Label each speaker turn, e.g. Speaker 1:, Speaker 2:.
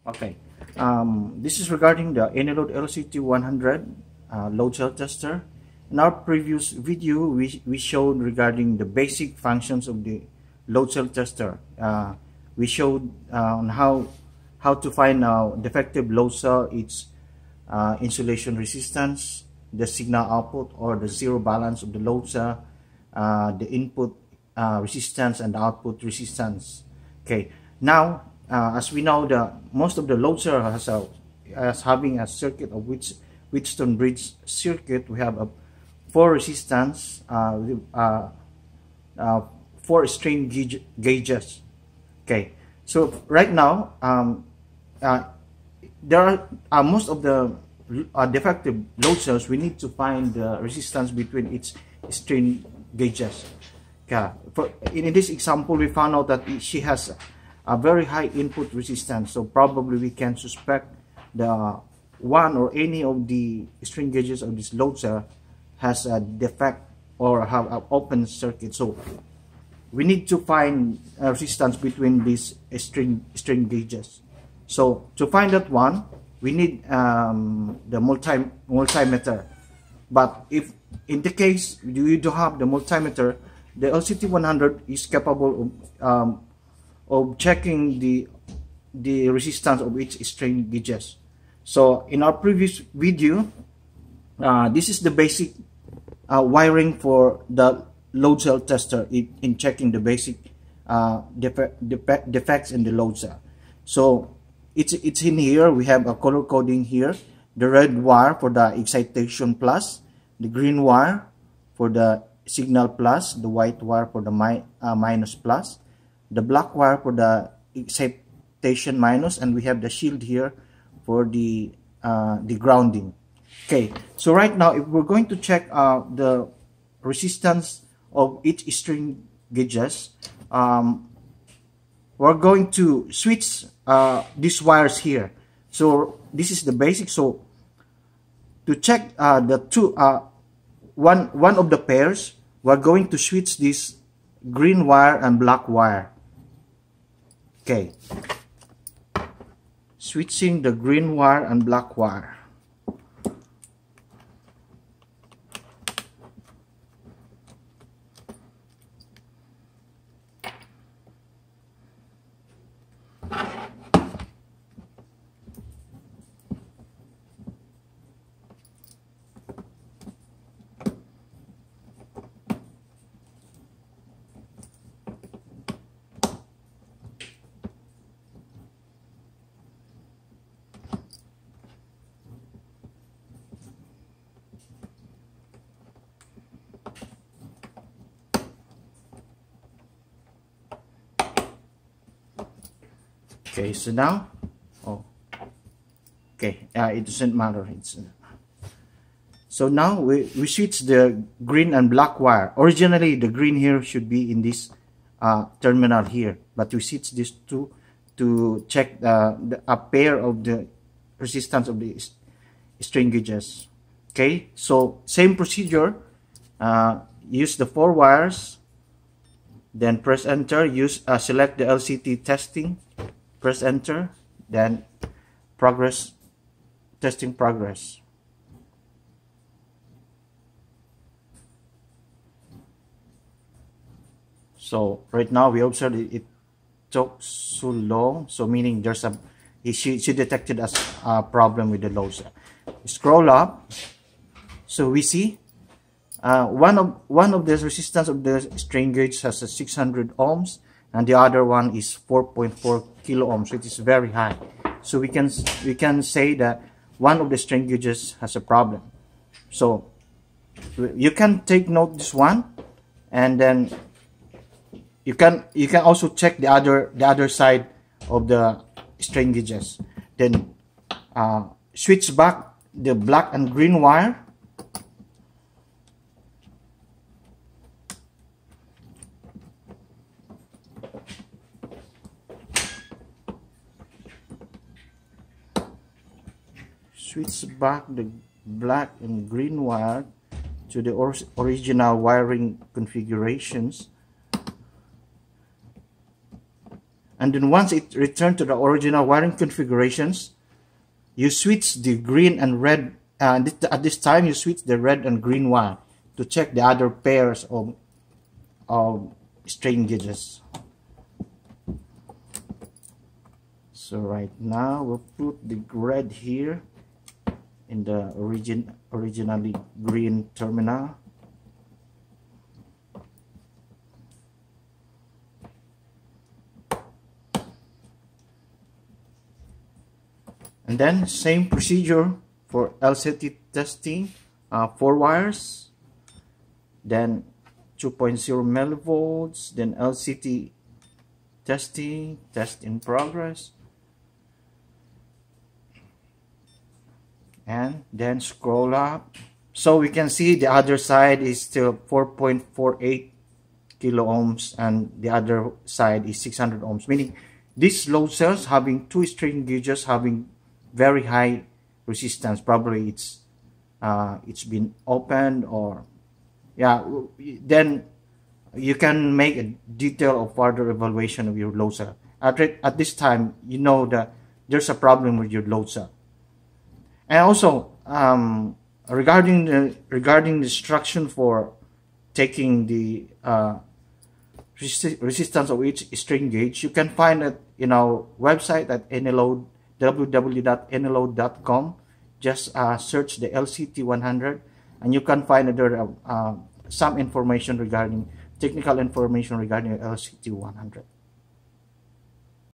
Speaker 1: Okay, this is regarding the Anyload LCT100 load cell tester. In our previous video, we showed regarding the basic functions of the load cell tester. We showed on how to find defective load cell, its insulation resistance, the signal output or the zero balance of the load cell, the input resistance and the output resistance. Okay, now as we know, most of the load cell has having a circuit of Wheatstone bridge circuit. We have a 4 resistance, 4 strain gauges. Okay, so right now there are most of the defective load cells. We need to find the resistance between its strain gauges. Okay, in this example, we found out that she has a very high input resistance, so probably we can suspect the one or any of the strain gauges of this load cell has a defect or have an open circuit. So we need to find a resistance between these strain gauges. So to find that one, we need the multimeter. But if in the case you do have the multimeter, the LCT100 is capable of checking the resistance of each strain gauges. So in our previous video, this is the basic wiring for the load cell tester in checking the basic defects in the load cell. So it's in here. We have a color coding here: the red wire for the excitation plus, the green wire for the signal plus, the white wire for the minus plus, the black wire for the excitation minus, and we have the shield here for the grounding. Okay, so right now, if we're going to check the resistance of each string gauges, we're going to switch these wires here. So this is the basic. So to check the one of the pairs, we're going to switch this green wire and black wire. Okay, switching the green wire and black wire. Okay, so now, it doesn't matter. So now we switch the green and black wire. Originally, the green here should be in this terminal here, but we switch these two to check a pair of the resistance of the strain gauges. Okay, so same procedure. Use the 4 wires, then press enter. Select the LCT testing. Press enter, then progress, testing progress. So right now we observe it took so long, so meaning there's she detected a problem with the load cell. Scroll up, so we see one of the resistance of the strain gauge has a 600 ohms, and the other one is 4.4 kilo ohms. So it is very high. So we can say that one of the strain gauges has a problem. So you can take note this one, and then you can also check the other side of the strain gauges. Then switch back the black and green wire. Switch back the black and green wire to the original wiring configurations. And then once it returned to the original wiring configurations, you switch the green and red, at this time you switch the red and green wire to check the other pairs of strain gauges. So right now we'll put the red here in the originally green terminal. And then same procedure for LCT testing, 4 wires, then 2.0 millivolts, then LCT testing, test in progress, and then scroll up. So we can see the other side is still 4.48 kilo ohms and the other side is 600 ohms, meaning these load cells having 2 strain gauges having very high resistance. Probably it's been opened, or yeah, then you can make a detail of further evaluation of your load cell. At this time, you know that there's a problem with your load cell. And also regarding the instruction for taking the resistance of each strain gauge, you can find it in our website at Anyload, www.anyload.com. Just search the LCT100 and you can find there some information regarding technical information regarding LCT100.